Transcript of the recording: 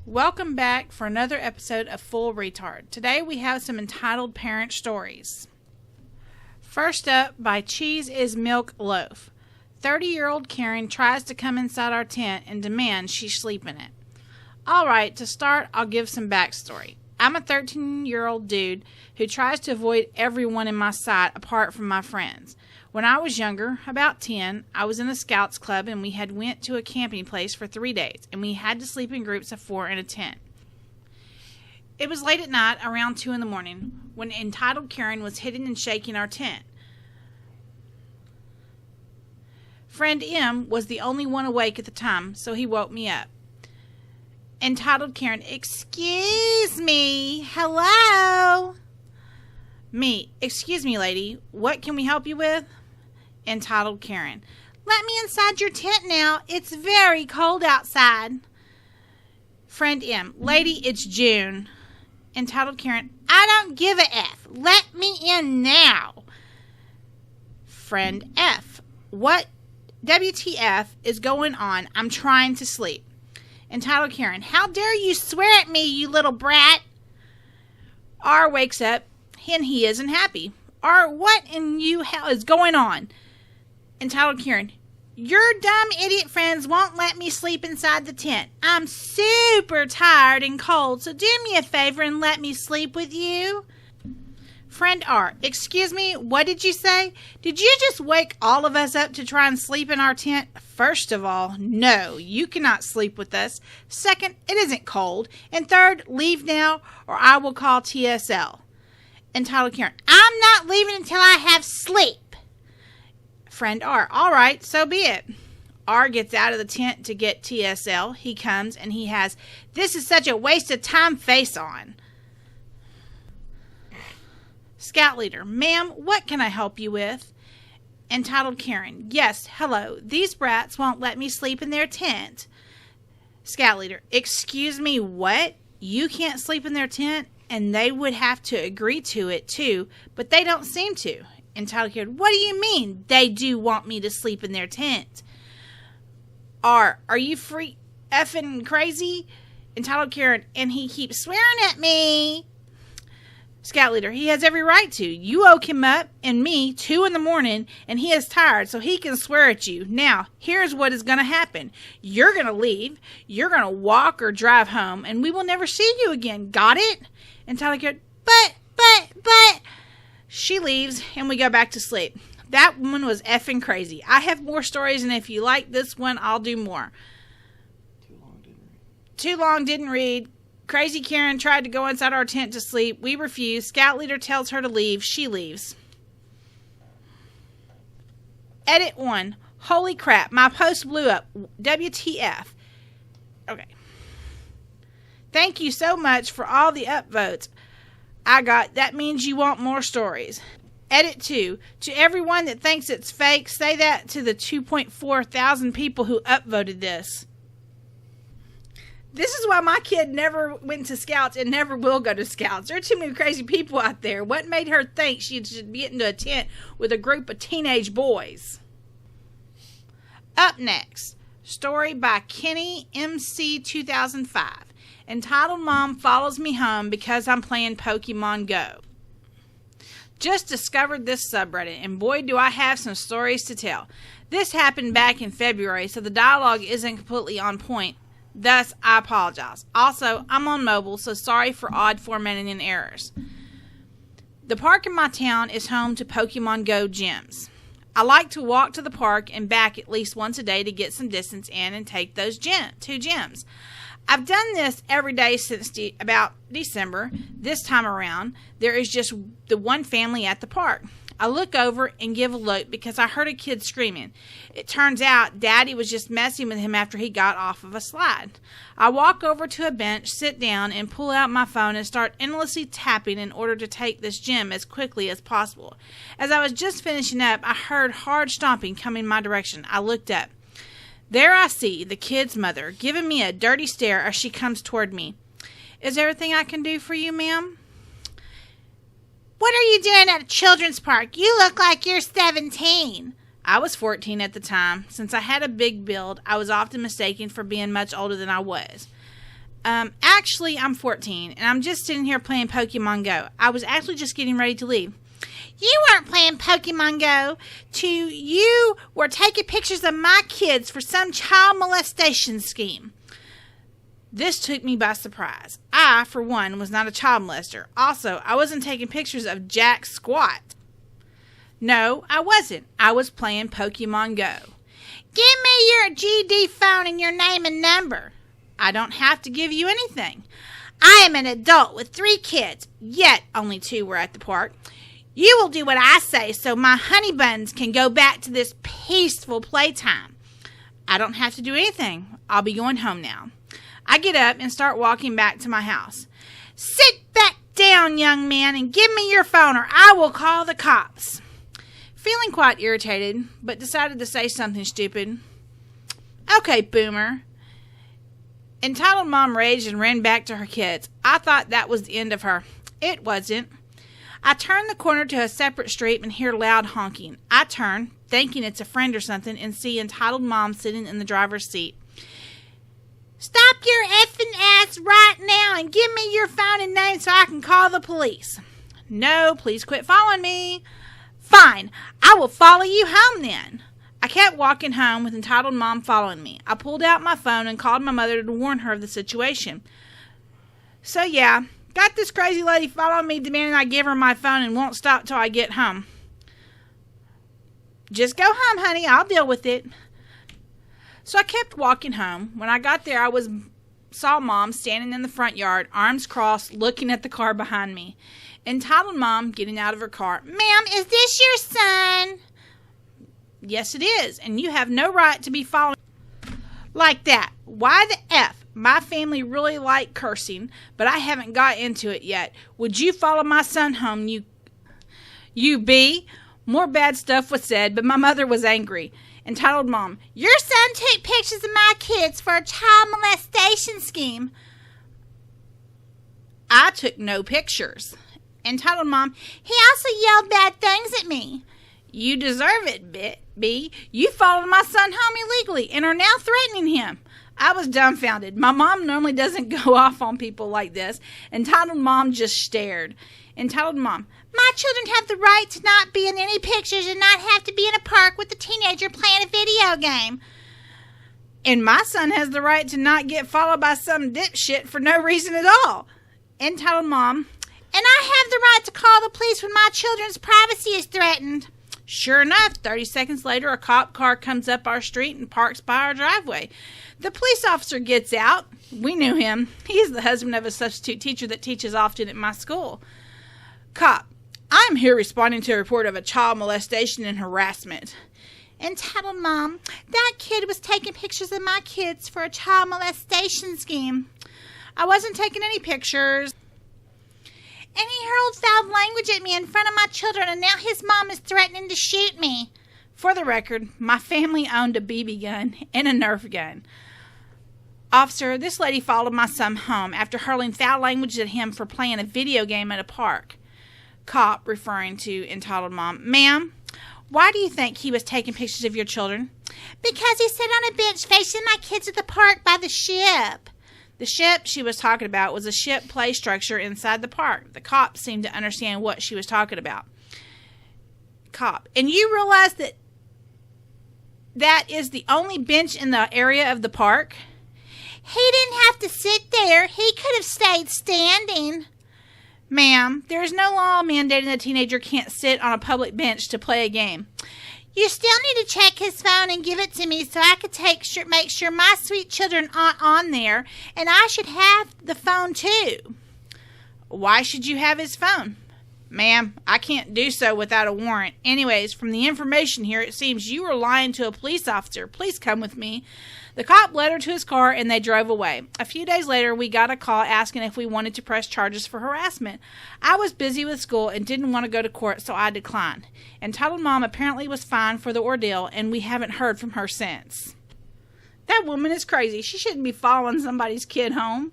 Welcome back for another episode of Full Retard. Today we have some entitled parent stories. First up, by Cheese is Milk Loaf. 30-year-old Karen tries to come inside our tent and demands she sleep in it. Alright, to start, I'll give some backstory. I'm a 13-year-old dude who tries to avoid everyone in my sight apart from my friends. When I was younger, about 10, I was in a Scouts club and we had went to a camping place for 3 days and we had to sleep in groups of 4 in a tent. It was late at night, around 2 in the morning, when entitled Karen was hitting and shaking our tent. Friend M was the only one awake at the time, so he woke me up. Entitled Karen, "Excuse me, hello?" Me, "Excuse me, lady, what can we help you with?" Entitled Karen, "Let me inside your tent now. It's very cold outside." Friend M, "Lady, it's June." Entitled Karen, "I don't give a F. Let me in now." Friend F, "What WTF is going on? I'm trying to sleep." Entitled Karen, "How dare you swear at me, you little brat?" R wakes up and he isn't happy. R, what in you hell is going on? Entitled Karen, "Your dumb idiot friends won't let me sleep inside the tent. I'm super tired and cold, so do me a favor and let me sleep with you." Friend R, "Excuse me, what did you say? Did you just wake all of us up to try and sleep in our tent? First of all, no, you cannot sleep with us. Second, it isn't cold. And third, leave now or I will call TSL. Entitled Karen, "I'm not leaving until I have sleep." Friend R, "All right, so be it." R gets out of the tent to get TSL. He comes and he has, "This is such a waste of time" face on. Scout Leader, "Ma'am, what can I help you with?" Entitled Karen, "Yes, hello. These brats won't let me sleep in their tent." Scout Leader, "Excuse me, what? You can't sleep in their tent? And they would have to agree to it too, but they don't seem to." Entitled Karen, "What do you mean they do want me to sleep in their tent?" R, "Are you free effing crazy?" Entitled Karen, "And he keeps swearing at me." Scout Leader, "He has every right to. You woke him up and me 2 in the morning and he is tired, so he can swear at you. Now, here's what is going to happen. You're going to leave, you're going to walk or drive home, and we will never see you again. Got it?" Entitled Karen, but. She leaves and we go back to sleep. That woman was effing crazy. I have more stories, and if you like this one, I'll do more. Too long, didn't read. Crazy Karen tried to go inside our tent to sleep. We refused. Scout Leader tells her to leave. She leaves. Edit 1. Holy crap, my post blew up. WTF. Okay. Thank you so much for all the upvotes I got. That means you want more stories. Edit 2. To everyone that thinks it's fake, say that to the 2.4 thousand people who upvoted this. This is why my kid never went to Scouts and never will go to Scouts. There are too many crazy people out there. What made her think she should get into a tent with a group of teenage boys? Up next, story by Kenny MC 2005. Entitled Mom Follows Me Home Because I'm Playing Pokemon Go. Just discovered this subreddit, and boy do I have some stories to tell. This happened back in February, so the dialogue isn't completely on point. Thus, I apologize. Also, I'm on mobile, so sorry for odd formatting and errors. The park in my town is home to Pokemon Go gyms. I like to walk to the park and back at least once a day to get some distance in and take those 2 gyms. I've done this every day since about December. This time around, there is just the one family at the park. I look over and give a look because I heard a kid screaming. It turns out Daddy was just messing with him after he got off of a slide. I walk over to a bench, sit down, and pull out my phone and start endlessly tapping in order to take this gym as quickly as possible. As I was just finishing up, I heard hard stomping coming my direction. I looked up. There I see the kid's mother giving me a dirty stare as she comes toward me. "Is there anything I can do for you, ma'am?" "What are you doing at a children's park? You look like you're 17. I was 14 at the time. Since I had a big build, I was often mistaken for being much older than I was. Actually, I'm 14, and I'm just sitting here playing Pokemon Go. I was actually just getting ready to leave. You weren't playing Pokemon Go. You were taking pictures of my kids for some child molestation scheme. This took me by surprise. I, for one, was not a child molester. Also, I wasn't taking pictures of Jack Squat. No, I wasn't. I was playing Pokemon Go. Give me your GD phone and your name and number. I don't have to give you anything. I am an adult with 3 kids, yet only 2 were at the park. You will do what I say so my honey buns can go back to this peaceful playtime. I don't have to do anything. I'll be going home now. I get up and start walking back to my house. Sit back down, young man, and give me your phone or I will call the cops. Feeling quite irritated, but decided to say something stupid. Okay, boomer. Entitled Mom raged and ran back to her kids. I thought that was the end of her. It wasn't. I turn the corner to a separate street and hear loud honking. I turn, thinking it's a friend or something, and see Entitled Mom sitting in the driver's seat. Stop your effing ass right now and give me your phone and name so I can call the police. No, please quit following me. Fine, I will follow you home then. I kept walking home with Entitled Mom following me. I pulled out my phone and called my mother to warn her of the situation. So yeah, got this crazy lady following me demanding I give her my phone and won't stop till I get home. Just go home, honey. I'll deal with it. So I kept walking home. When I got there, I saw Mom standing in the front yard, arms crossed, looking at the car behind me. Entitled Mom getting out of her car. Ma'am, is this your son? Yes, it is, and you have no right to be following like that. Why the F? My family really like cursing, but I haven't got into it yet. Would you follow my son home, you be? More bad stuff was said, but my mother was angry. Entitled Mom, your son took pictures of my kids for a child molestation scheme. I took no pictures. Entitled Mom, he also yelled bad things at me. You deserve it, B. You followed my son home illegally and are now threatening him. I was dumbfounded. My mom normally doesn't go off on people like this. Entitled Mom just stared. Entitled Mom, my children have the right to not be in any pictures and not have to be in a park with a teenager playing a video game. And my son has the right to not get followed by some dipshit for no reason at all. Entitled Mom, and I have the right to call the police when my children's privacy is threatened. Sure enough, 30 seconds later, a cop car comes up our street and parks by our driveway. The police officer gets out. We knew him. He is the husband of a substitute teacher that teaches often at my school. Cop, I'm here responding to a report of a child molestation and harassment. Entitled Mom, that kid was taking pictures of my kids for a child molestation scheme. I wasn't taking any pictures. And he hurled foul language at me in front of my children, and now his mom is threatening to shoot me. For the record, my family owned a BB gun and a Nerf gun. Officer, this lady followed my son home after hurling foul language at him for playing a video game at a park. Cop, referring to Entitled Mom, ma'am, why do you think he was taking pictures of your children? Because he sat on a bench facing my kids at the park by the ship. The ship she was talking about was a ship play structure inside the park. The cop seemed to understand what she was talking about. Cop, and you realize that is the only bench in the area of the park? He didn't have to sit there. He could have stayed standing. Ma'am, there is no law mandating a teenager can't sit on a public bench to play a game. You still need to check his phone and give it to me so I could make sure my sweet children aren't on there, and I should have the phone too. Why should you have his phone? Ma'am, I can't do so without a warrant. Anyways, from the information here, it seems you were lying to a police officer. Please come with me. The cop led her to his car, and they drove away. A few days later, we got a call asking if we wanted to press charges for harassment. I was busy with school and didn't want to go to court, so I declined. Entitled Mom apparently was fine for the ordeal, and we haven't heard from her since. That woman is crazy. She shouldn't be following somebody's kid home.